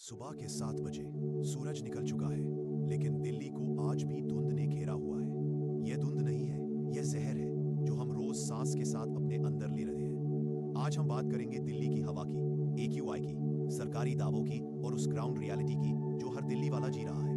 सुबह के 7 बजे सूरज निकल चुका है, लेकिन दिल्ली को आज भी धुंध ने घेरा हुआ है। यह धुंध नहीं है, यह जहर है जो हम रोज सांस के साथ अपने अंदर ले रहे हैं। आज हम बात करेंगे दिल्ली की हवा की, AQI की, सरकारी दावों की और उस ग्राउंड रियलिटी की जो हर दिल्ली वाला जी रहा है।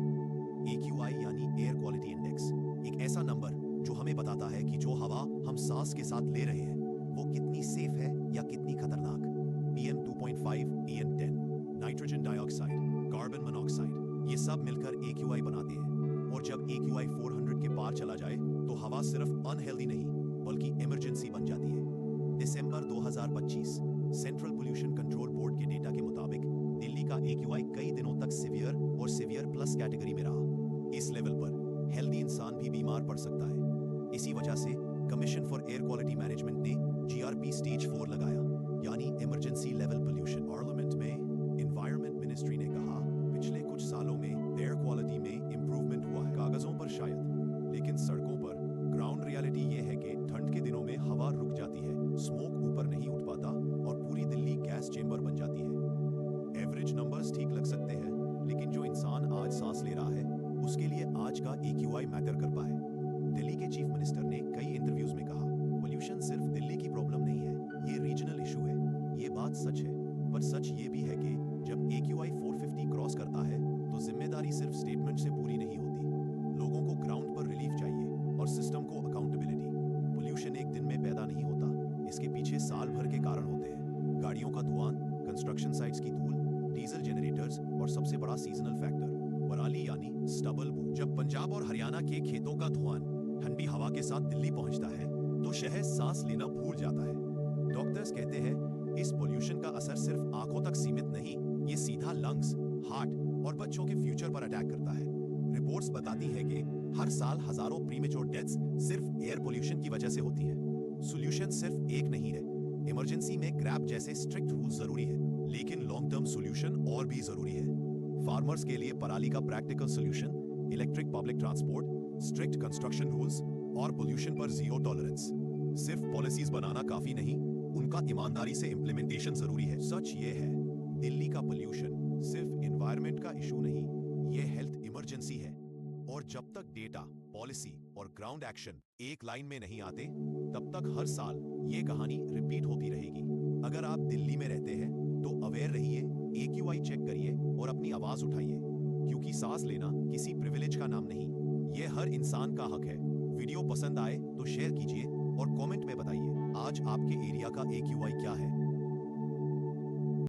AQI यानी एयर क्वालिटी इंडेक्स, एक ऐसा नंबर जो हमें बताता है कि जो हवा हम सांस के साथ ले रहे हैं वो कितनी सेफ है या कितनी खतरनाक। PM 2.5, PM10, nitrogen dioxide, carbon monoxide, ये सब मिलकर AQI बनाते हैं। और जब AQI 400 के पार चला जाए तो हवा सिर्फ अनहेल्दी नहीं बल्कि इमरजेंसी बन जाती है। दिसंबर 2025 सेंट्रल पोल्यूशन कंट्रोल बोर्ड के डेटा के मुताबिक दिल्ली का AQI कई दिनों तक सिवियर और सिवियर प्लस कैटेगरी में रहा। इस लेवल पर हेल्दी इंसान भी बीमार पड़ सकता है। इसी वजह से commission for air quality management ने GRP स्टेज 4 लगाया, यानी इमरजेंसी लेवल पोल्यूशन। पार्लियामेंट में एनवायरनमेंट मिनिस्ट्री ने कहा पिछले कुछ सालों में एयर क्वालिटी में इंप्रूवमेंट हुआ है, कागजों पर शायद, लेकिन सड़कों पर ग्राउंड रियलिटी ये है कि ठंड के दिनों में हवा रुक जाती है, स्मोक ऊपर नहीं उठ पाता और पूरी दिल्ली गैस चेंबर बन जाती है। एवरेज नंबर्स ठीक लग सकते हैं, लेकिन जो इंसान आज सांस ले रहा है उसके लिए आज का AQI मैटर कर पाए। दिल्ली के चीफ मिनिस्टर ने कई इंटरव्यूज में कहा पोल्यूशन सिर्फ दिल्ली की प्रॉब्लम नहीं है, ये रीजनल इशू है। ये बात सच है, पर सच ये भी है कि जब AQI 450 क्रॉस करता है तो जिम्मेदारी सिर्फ स्टेटमेंट से पूरी नहीं होती। लोगों को ग्राउंड पर रिलीफ चाहिए और सिस्टम को अकाउंटेबिलिटी। पोल्यूशन एक दिन में पैदा नहीं होता, इसके पीछे साल भर के कारण होते हैं। गाड़ियों का धुआं, कंस्ट्रक्शन साइट्स की धूल, डीजल जनरेटर्स और सबसे बड़ा सीजनल फैक्टर पराली यानी स्टबल बूम। जब पंजाब और हरियाणा के खेतों का धुआं ठंडी हवा के साथ दिल्ली पहुंचता है तो शहर सांस लेना भूल जाता है। डॉक्टर्स कहते हैं इस पोल्यूशन का असर सिर्फ आंखों तक सीमित नहीं, ये सीधा लंग्स, हार्ट और बच्चों के फ्यूचर पर अटैक करता है। रिपोर्ट्स बताती हैं कि हर साल हजारों प्रीमेच्योर डेथ्स सिर्फ एयर पोल्यूशन की वजह से होती हैं। सॉल्यूशन सिर्फ एक नहीं है। इमरजेंसी में ग्रैब जैसे स्ट्रिक्ट रूल्स जरूरी है, लेकिन लॉन्ग टर्म सॉल्यूशन और भी जरूरी है। फार्मर्स के लिए पराली का practical solution, electric public transport, strict construction rules और पोल्यूशन पर जीरो टॉलरेंस। सिर्फ पॉलिसीज बनाना काफी नहीं, उनका ईमानदारी से इंप्लीमेंटेशन जरूरी है। सच ये है, दिल्ली का पोल्यूशन सिर्फ एनवायरनमेंट का इशू नहीं, ये हेल्थ इमरजेंसी है। और जब तक डेटा, पॉलिसी और ग्राउंड एक्शन एक लाइन में नहीं आते, तब तक हर साल ये कहानी रिपीट होती रहेगी। अगर आप दिल्ली में रहते हैं तो अवेयर रहिए, AQI चेक करिए और अपनी आवाज उठाइए, क्योंकि सांस लेना किसी प्रिविलेज का नाम नहीं, ये हर इंसान का हक है। वीडियो पसंद आए तो शेयर कीजिए और कमेंट में बताइए आज आपके एरिया का AQI क्या है।